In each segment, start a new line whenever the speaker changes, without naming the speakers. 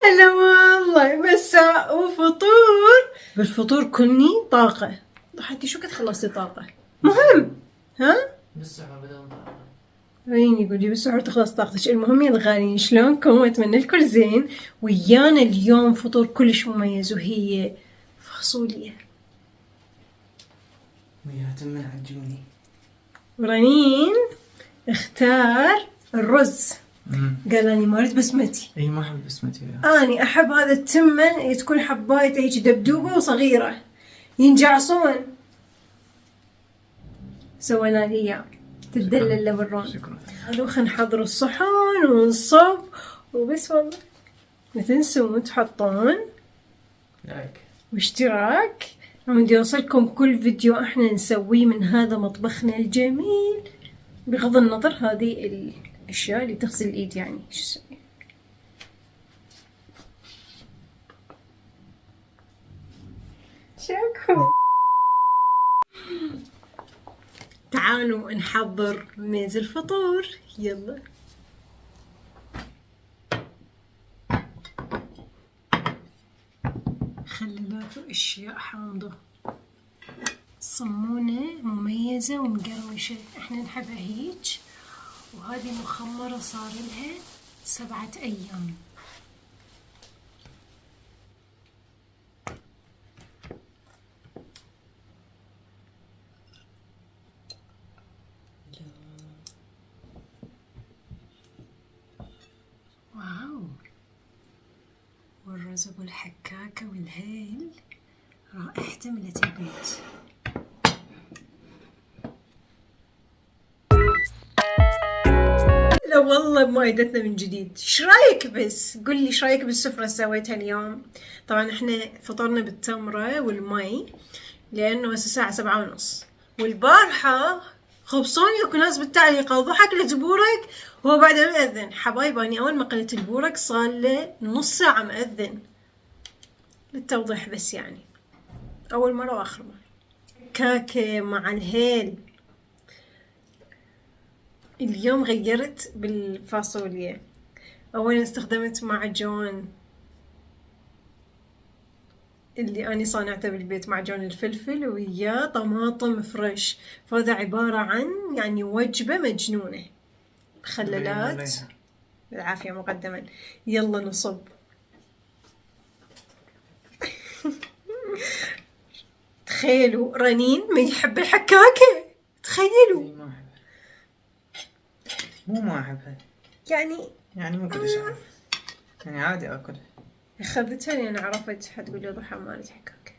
هلا والله مساء وفطور. بالفطور كلني طاقة. ضحكتي شو قد خلصتي طاقة؟ مهم ها؟
بالسحور بدون طاقة.
ريني يقول بالسحور تخلص طاقتك. المهم يا الغاليين شلونكم؟ اتمنى الكل زين. ويانا اليوم فطور كلش مميز وهي فاصوليا.
ويا تم عجوني.
ورنين اختار الرز. قال اني ما اريد بسمتي.
اي ما احب بسمتي.
اني احب هذا التمن تكون حبايته هيك دبدوبه وصغيره ينجعصون. سوينا لي اياه تدلل له بالرون.
شكرا.
هذا خلينا نحضر الصحن ونصب وبس. والله لا تنسون تحطون
لايك
واشتراك. ودي اوصلكم كل فيديو احنا نسويه من هذا مطبخنا الجميل. بغض النظر هذه الاشياء اللي تغسل الايد يعني شو اسوي. شكو تعالوا نحضر ميز الفطور. يلا مخللات واشياء حامضة صمونة مميزة ومقرمشة. احنا نحبها هيج. وهذه مخمرة صار لها 7 أيام. واو. والرز ابو الحكاكة والهيل رائحته ملت البيت. لا والله بمائدتنا من جديد. ايش رايك بس؟ قل لي ايش رايك بالسفرة اللي سويتها اليوم. طبعا احنا فطرنا بالتمرة والمي لانه هسه الساعة 7:30. والبارحة خبصوني اكو ناس بالتعليقات وضحك لتبورك هو بعد ما مأذن. حبايب اني اول ما قلت البورك صار له نص ساعة مأذن. للتوضيح بس يعني اول مرة واخر مرة. كاكة مع الهيل. اليوم غيرت بالفاصوليا. اولا استخدمت معجون اللي أنا صانعته بالبيت، معجون الفلفل وياه طماطم فريش. فهذا عبارة عن يعني وجبة مجنونة. مخللات بالعافية مقدما. يلا نصب. تخيلوا رنين ما يحب الحكاكة. تخيلوا.
ما احبها يعني مو كلش احب. يعني عادي اكلها.
اخذتها لان عرفت حتقول لي ضحى مالت حكاكة.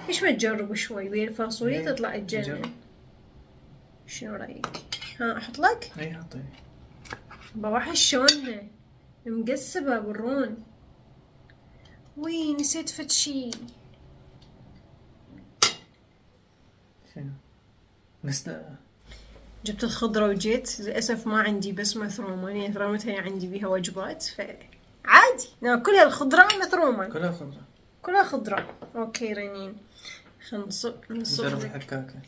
ايش ما تجربوا شوي ويا الفاصوليا تطلع الجنة. شنو رايك؟ ها احط لك؟
اي حطي.
بروح شلونها مقسبة بالرون. وي نسيت فد شي.
شنو؟ بس لا.
جبت الخضرة وجيت للأسف ما عندي بس مثرومة. يعني ثرومتها عندي بيها وجبات فعادي ناكلها. الخضرة مثرومة كلها خضرة. اوكي رنين خلينا نصب
نجرب الحكاكة.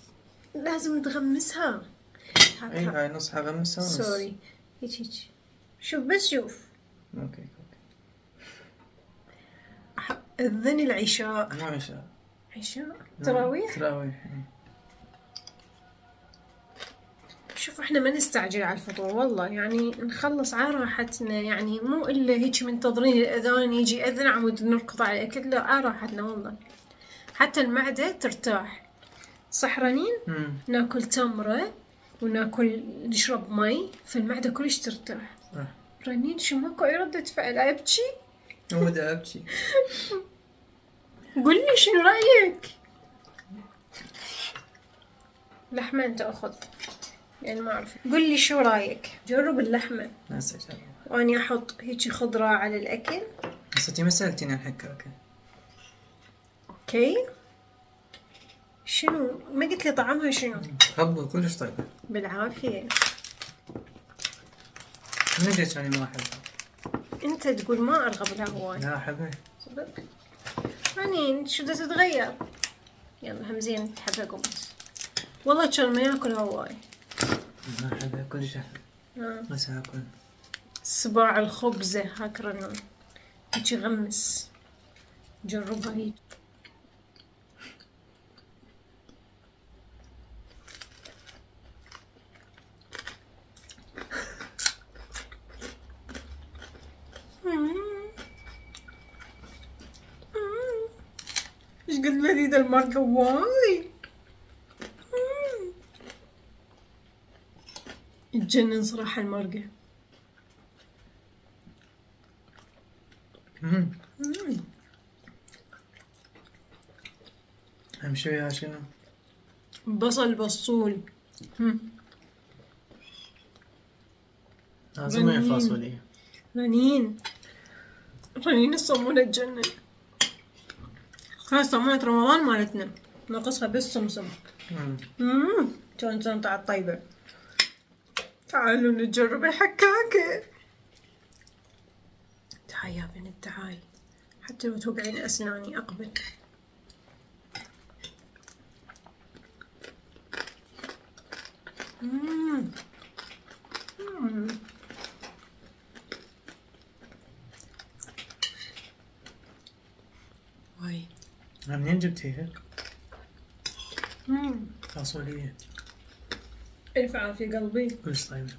لازم نتغمسها.
اي هاي نص حغمسها ونص.
سوري هيك شوف بس شوف.
اوكي
اذن العشاء.
مو عشاء
تراويح.
تراويح.
شوف احنا ما نستعجل على الفطور والله. يعني نخلص على راحتنا. يعني مو الا هيك منتظرين الاذان يجي يأذن عمود نركض على الاكل. لا على راحتنا والله. حتى المعدة ترتاح. صح رنين؟ ناكل تمرة وناكل نشرب مي فالمعدة كلش ترتاح. رنين شو ماكو اي ردة فعل؟ ابكي؟
هو دا ابكي.
قل لي شنو رايك؟ لحمة انت اخذ يعني ما اعرف. قل لي شو رايك. جرب اللحمة. واني احط هيك خضرة على الاكل.
بس انتي ما سألتيني عن الحكاكة.
اوكي شنو ما قلت لي طعمها شنو؟
حبه كلش طيبة
بالعافية.
من ليش أنا ما أحبها؟
انت تقول ما ارغب لها هواي.
لا أحبها.
صدق رنين شو بدها تتغير. يلا هم زين تحبها قمص. والله كان ما ياكل هواي.
ما أحبها كلش أحب. بس هاكل
صباع الخبزة هاك رنون. هيك يغمس. جربها هيك. ايش قد لذيذة الماركة واي. تجنن صراحة المارقة.
أهم شي وياها شنو؟
بصل بصول.
لازم ويا فاصوليا.
رنين الصمونة تجنن. هاي صمونة رمضان مالتنا ناقصها بس سمسم. كان طلعت طيبة. تعالوا نجرب الحكاكة. تعال يا بنت تعال، حتى لو توقعين أسناني أقبل. واي.
منين جبتيها؟ فاصوليا.
ألف عافية قلبي.
كلش طيبة.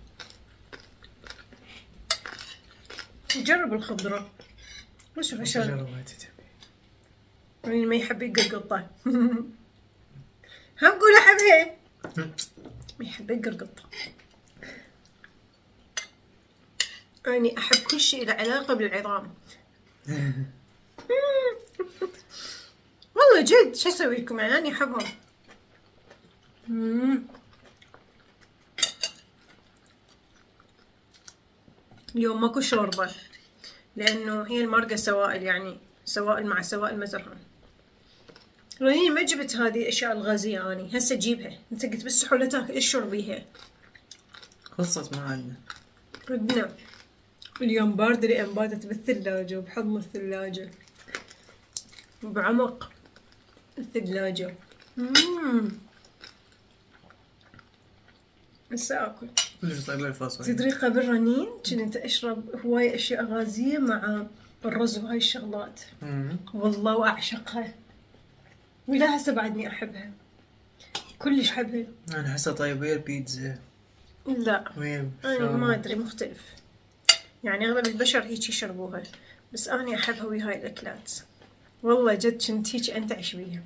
جرب الخضرة. وشوف عشان
جربها تتبي.
يعني ما يحب يقرقطه. هم قول أحبها. ما يحب يقرقطه. يعني أحب كل شيء له علاقة بالعظام. والله جد شو أسوي لكم يعني أحبهم. اليوم ماكو شوربة لأنه هي المرقة سوائل، يعني سوائل مع سوائل مزرعة. رنين ما جبت هذه الأشياء الغازية، أني هسه أجيبها. أنت قلت بالسحولة تاكل إيش شربيها؟
خلصت ما عندنا.
ردنا اليوم باردة لأن باتت بالثلاجة وبحضن الثلاجة وبعمق الثلاجة. هسه آكل.
كلش طيبة الفاصوليا.
تدري قبل رنين كنت أشرب هواية أشياء غازية مع الرز وهاي الشغلات. والله وأعشقها، ولا هسه بعدني أحبها كلش أحبها.
أنا هسه طيب ويا البيتزا.
لا
ويا
أنا ما أدري، مختلف يعني. أغلب البشر هيك يشربوها، بس أنا أحبها ويا هاي الأكلات. والله جد كنت هيك أنتعش بيها.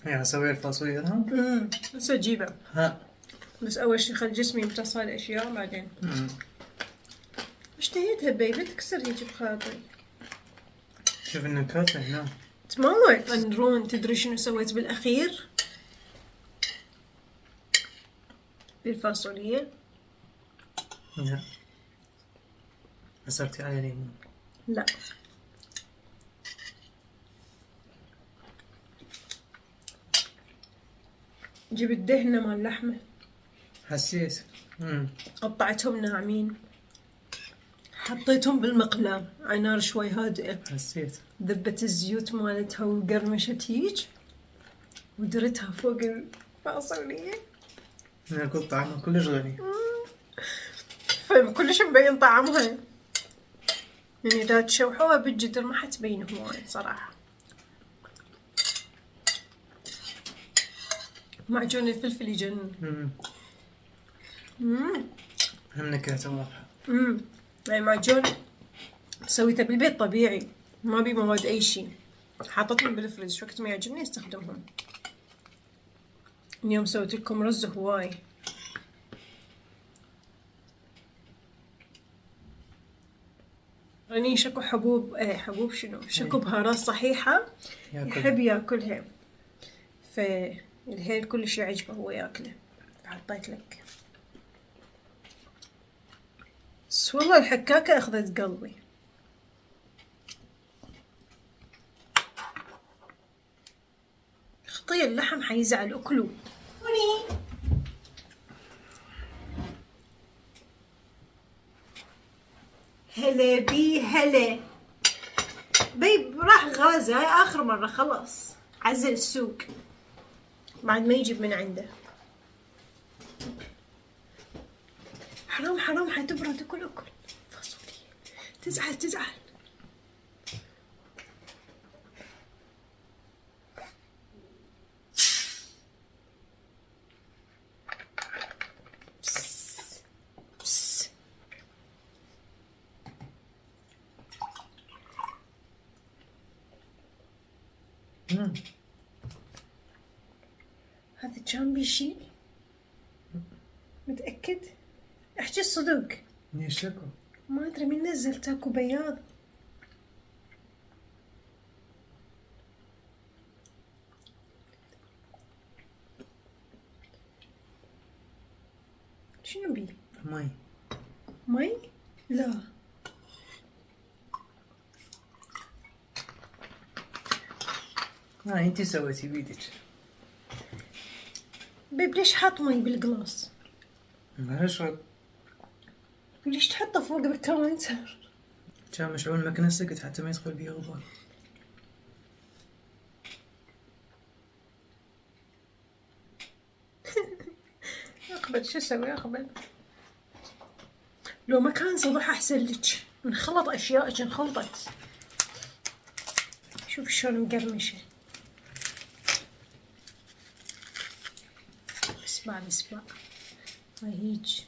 يعني أسوي الفاصوليا الآن؟
هسه أجيبها.
ها.
بس أول شي خل جسمي يمتص هاي الأشياء بعدين. اشتهيتها بيبي تكسر هيك بخاطري.
شوف النكهات هنا.
تموت. أنرون تدري شنو سويت بالأخير؟ بالفاصوليا.
لا. عصرتي على ليمون.
لا جبت دهنة مال اللحمة،
حسيت.
قطعتهم ناعمين، حطيتهم بالمقلاة على نار شوي هادئة.
حسيت.
ذبت الزيوت مالتها وقرمشت هيج ودرتها فوق الفاصوليا.
أنا قلت طعمها كلش غني.
فكلش مبين طعمها، يعني إذا تشوحوها بالجدر ما حتبين هواي صراحة. معجون الفلفل يجنن.
هم نكهته واضحة.
يعني معجون سويته بالبيت طبيعي، ما بي مواد أي شيء. حاطتهم بالفريز، وقت ما يعجبني استخدمهم. اليوم سويت لكم رز هواي. رنين شكو حبوب حبوب شنو؟ شكو بهارات صحيحة يحب ياكلها، فالهيل كل شيء عجبه هو ياكله. حطيت لك. بس والله الحكاكة أخذت قلبي. خطية اللحم حيزعل أكله. هلا بي هلا بيب. راح غازة، هاي آخر مرة خلاص، عزل السوق بعد ما يجيب من عنده. حرام حتبرد. أكل فاصوليا. تزعل هذا كان بيشيل؟ متأكد؟ احكي الصدق.
ليش شكو؟
ما ادري من نزل تاكو بياض. شنو بي؟
مي.
مي؟ لا.
انتي سويتي بيدك.
بيب ليش حاط مي بالقلاص؟
ما اشرب.
وليش تحطه فوق بالكاونتر؟
كان مشعول مكنة سكت حتى ما يدخل بيه غبار.
اقبل شو اسوي اقبل؟ لو ما كان صباح احسن لك. انخلط اشيائك انخلطت. شوف شلون مقرمشه. اسمع اسمع. هاي هيج.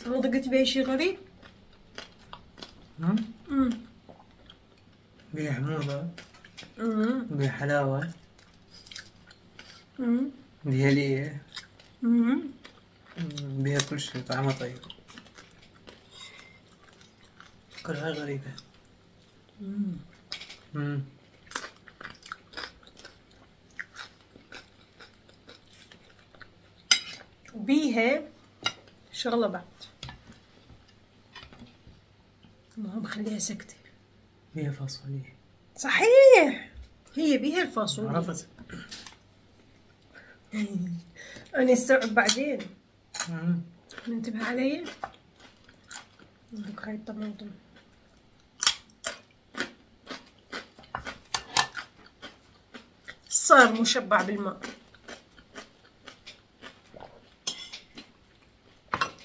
ما ضقت بيه شي غريب؟
بيه حموضة. بيه حلاوة. بيه ليه. بيه كل شيء طعمه طيب. كلها غريبة.
وبيها شغلة بعد. ما مخليها سكتة.
بيها فاصوليا.
صحيح. هي بيها الفاصوليا.
عرفت.
أنا استوعب بعدين. منتبه علي. عندك هاي الطماطم. صار مشبع بالماء.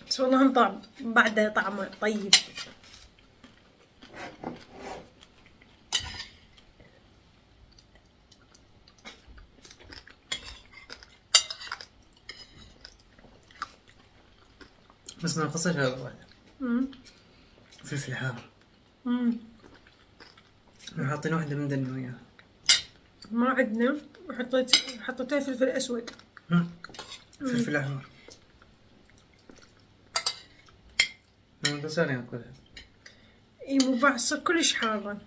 بس والله هم طعم بعده طعمه طيب.
بس ناقصة شغلة واحدة. فلفل حار. حاطين واحدة من دنو وياها.
ما عندنا. حطيتها فلفل اسود.
فلفل احمر. بس انا اكلها.
اي مو بعصر كلش حارة.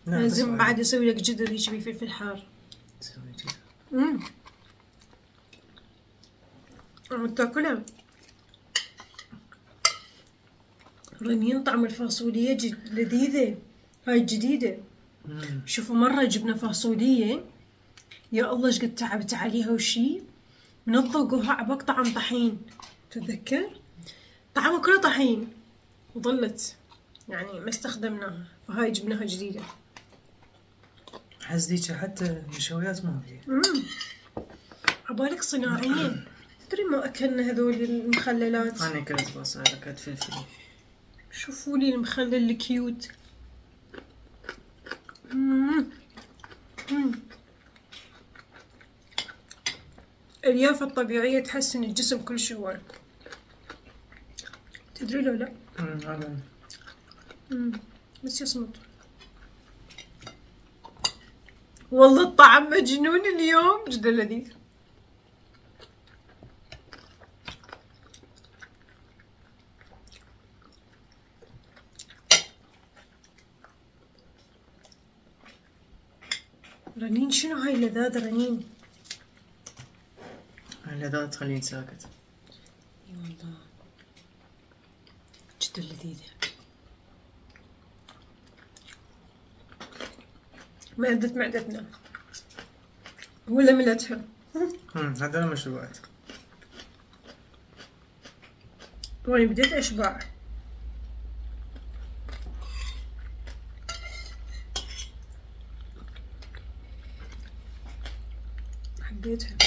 لازم بعد اسوي لك جدر يجي فلفل حار.
تسوي كذا.
عم تاكلها. رنين طعم الفاصوليا لذيذة. هاي جديدة. شوفوا مرة جبنا فاصولية. يا الله ايش قد تعبت عليها وشي. منضقوها عبق طعم طحين. تتذكر؟ طعمها كله طحين. وظلت يعني ما استخدمناها. فهاي جبناها جديدة.
حس ذيك حتى نشويات ما فيها.
عبالك صناعيين. تدري ما اكلنا هذول المخللات.
انا اكلت بصل اكلت فلفل.
شوفوا لي المخلل الكيوت. اليافة الطبيعية تحسن الجسم كل شوي. تدري لو لا؟ بس يصمت. والله الطعم مجنون اليوم جدا لذيذ. رنين شنو هاي اللذاذة رنين؟
اللذاذة تخليني ساكت.
اي والله جدا لذيذة. مادت معدتنا ولا ملتها.
هذول مشروبات.
وانا بديت اشبع. حبيتها.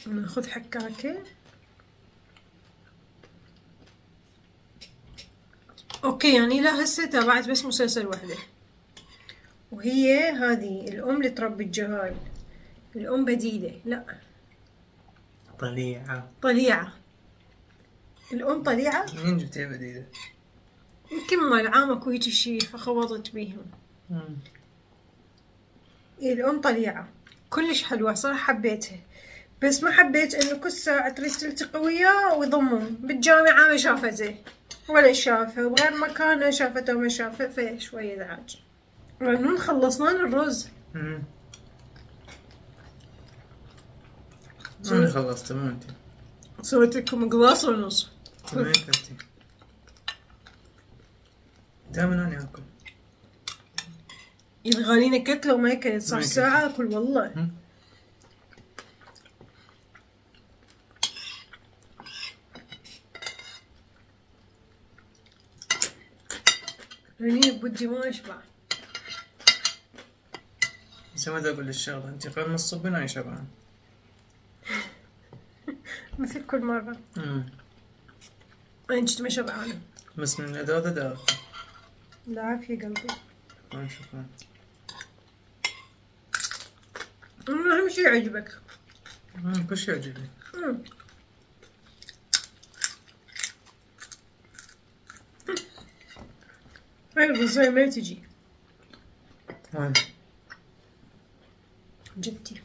ناخذ حكاكة. اوكي يعني لا هسه تابعت بس مسلسل وحده، وهي هذه الام اللي تربي الجهال، الام بديلة، لا طليعة. الام طليعة.
مين جبتيها بديلة؟
يمكن مال عام اكو هيجي شي فخبطت بيهم. الام طليعة كلش حلوة صراحة، حبيتها، بس ما حبيت انه كل ساعة تريد تلتقي وياه ويضمون بالجامعة ما شافته ولا شافه، وغير مكانه شافته وما شافه، في شوية ازعاج. رنون خلصنا الرز.
أنا خلصت مو أنت.
سويت لكم قلاص ونص.
ما أكلتي. دائما أنا أكل.
يلغالينا كتلة وما أكلت، صار
ما أكلت.
ساعة أكل والله. رنين بودي ما أشبع.
بس ما أقول الشغلة، أنت قبل ما تصبين أنا شبعان.
مثل كل مرة. أنا جد ما شبعانة.
بس من الأدوات أدوات.
العافية قلبي.
شكرا.
أهم شي يعجبك.
كل شيء يعجبني.
هاي الرزاية ما تجي.
وين؟
جبتي.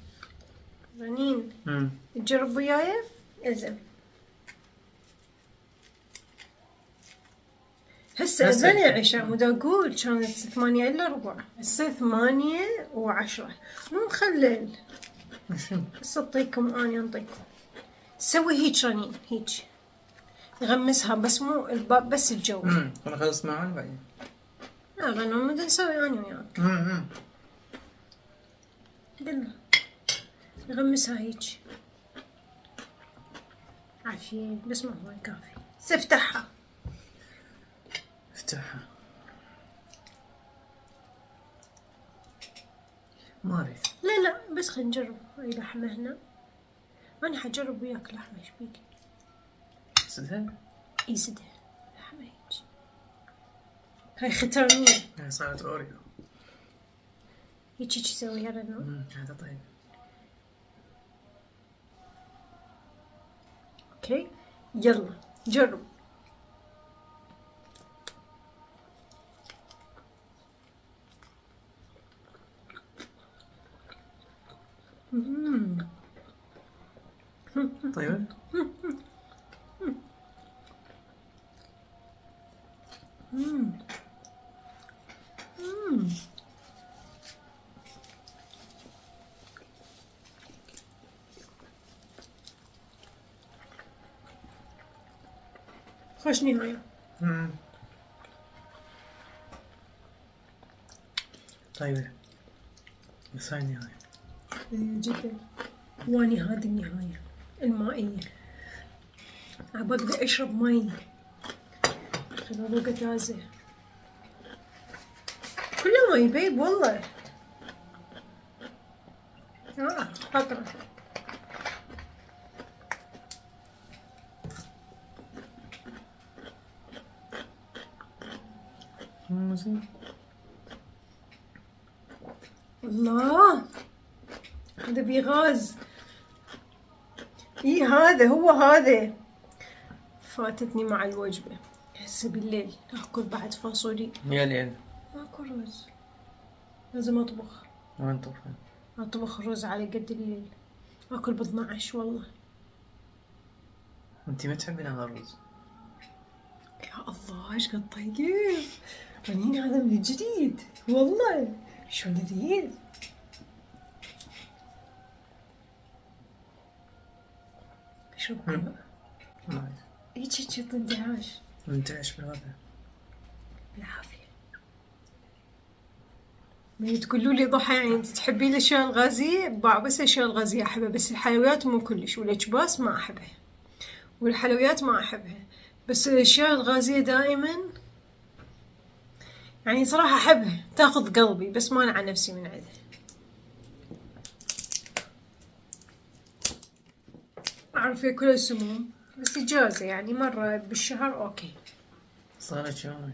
رنين.
امم
تجرب وياي؟ إذن. هسه أذن العشاء ودا أقول كانت 8 إلا ربع، هسه 8:10، مو مخلل.
شنو؟
هسه أعطيكم أنا أنطيكم. سوي هيج رنين هيج. نغمسها بس مو الباب بس الجو.
أنا خلص معاً بعدين.
لا رنون بدنا نسوي أنا وياك. بالله. نغمسها هيج. عافية بس ما هو كافي. سفتحها.
افتحها. ما أعرف.
لا بس خلينا نجرب. هاي لحمة هنا. أنا حجرب وياك لحمة إيش بيك؟
صدها؟
إي صدها لحمة هيج. هاي ختامية.
هاي صارت أوريو.
هيك تسويها رنو.
هذا طيب.
اوكي يلا جرب.
طيب.
خوش نهاية.
طيب. بس هاي النهاية.
جدا. واني هذه النهاية المائية. أبغى أشرب مي. خلوا قتازة. كله مي بيب والله. خطرة. الله هذا بيغاز. اي هذا هو هذا. فاتتني مع الوجبة. هسه بالليل اكل بعد فاصولي.
يا ليل.
ماكو رز. لازم اطبخ.
وين طبخين؟
اطبخ رز على قد الليل. اكل ب 12 والله.
انتي ما تحبين هذا الرز؟
يا الله ايش قد طيب. رنين هذا من جديد والله. شو لذيذ. شرب كله.
ما أعرف.
هيك اندهاش.
منتعش بالغداء.
بالعافية. ما تقولوا لي ضحى يعني انت تحبين الاشياء الغازية؟ بس الاشياء الغازية احبها، بس الحلويات مو كلش، والكباس ما احبها، والحلويات ما احبها، بس الاشياء الغازية دائما يعني صراحة احبها، تاخذ قلبي، بس ما عن نفسي من عندها. أعرف ياكلها سموم بس إجازة يعني مرة بالشهر أوكي.
صارت شلون؟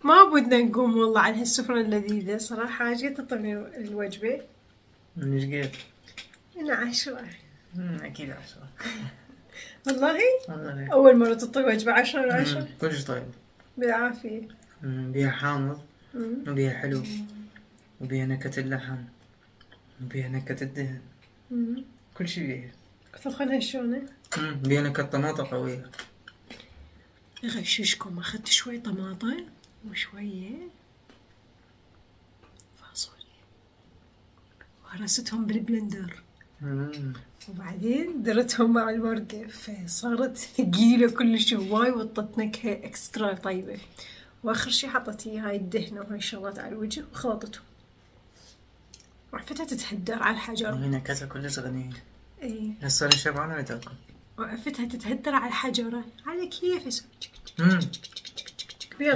ما بدنا نقوم والله على هالسفرة اللذيذة صراحة. جيت تطلبني الوجبة
من ايش قد؟
من 10.
اكيد 10.
والله
والله
أول مرة تطلب وجبة 10 من 10.
كلش طيب.
بالعافية.
بيها حامض
مم.
وبيها حلو وبيها نكهة اللحم وبيها نكهة الدهن،
مم.
كل شي بيها.
ثقنها شلونه؟
بيها نكهة طماطة قوية.
أغششكم أخذت شوي طماطم وشوية فاصوليا وهرستهم بالبلندر وبعدين درتهم مع المرقة فصارت ثقيلة كلش هواي وطت نكهة اكسترا طيبة. واخر شي حطت هاي الدهنة وهاي الشغلات على الوجه وخلطتهم وعفتها تتهدر على الحجر.
وهي نكهتها كلش غنية.
ايه
هسه انا شبعانة ولا تاكل؟
وعفتها تتهدر على الحجرة على كيف اسوي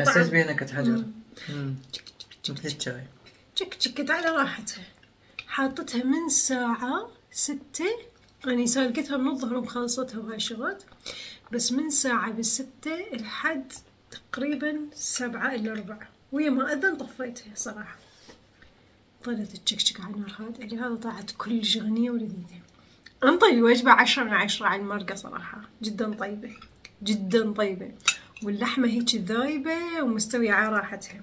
حسيت بيها نكهة حجر. مثل الشاي.
تشكت على راحتها. حاطتها من الساعة 6، أنا سالقتها من الظهر ومخلصتها وهاي الشغلات، بس من ساعة 6 لحد تقريبا 7 إلا ربع وهي ما أذن طفيتها صراحة. ظلت تشكشك على النار هذا هذا طلعت كلش غنية ولذيذة. انطي الوجبة 10 من 10 على المرقة صراحة جدا طيبة جدا طيبة، واللحمة هيك ذايبة ومستوية على راحتها،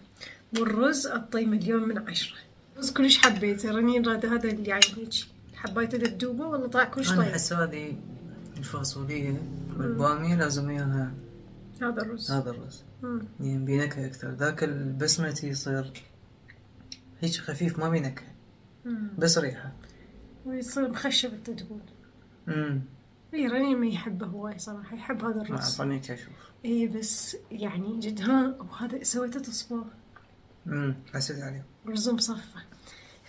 والرز أعطيه 1,000,000/10. الرز كلش حبيته رنين راد هذا اللي يعني هيك حبيته تدوبه والله طلع كلش
انا
طيب.
احس هذه الفاصولية والبامية لازم اياها
هذا الرز
هذا الرز يعني بنكهة اكثر. ذاك البسمتي يصير هيك خفيف ما بنكهة بس ريحة
ويصير مخشب التدبول. اي رنين ما يحبه هواي صراحة، يحب هذا
ما
الرز.
ظنيت اشوف.
اي بس يعني جد ها وهذا سويته تصبر.
حسيت عليه
رز مصفى.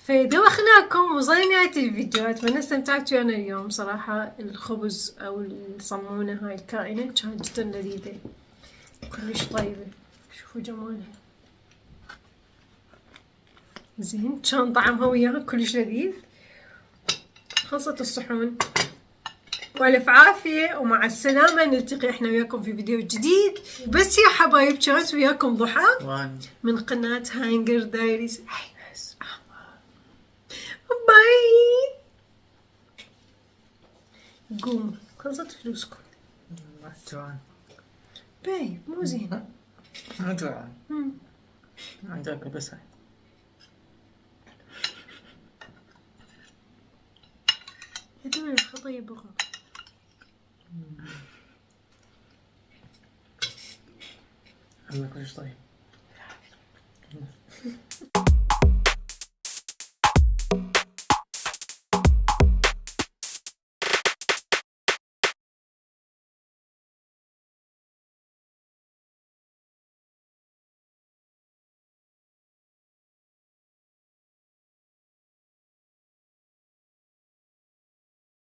فدوخناكم وصلنا نهاية الفيديو. أتمنى استمتعتوا أنا اليوم صراحة. الخبز أو الصمونة هاي الكائنة كانت جدا لذيذة كلش طيبة. شوفوا جمالها زين كان طعمها وياها كلش لذيذ. خلصت الصحون والف عافية ومع السلامة. نلتقي احنا وياكم في فيديو جديد. بس يا حبايب كانت وياكم ضحى من قناة هانجر دايريز. باي. قوموا خلصت فلوسكم.
جوعان.
باي مو زين.
مو جوعان. عندي اكل بس هاي.
هذول الخطية بغى.
الله كلش طيب.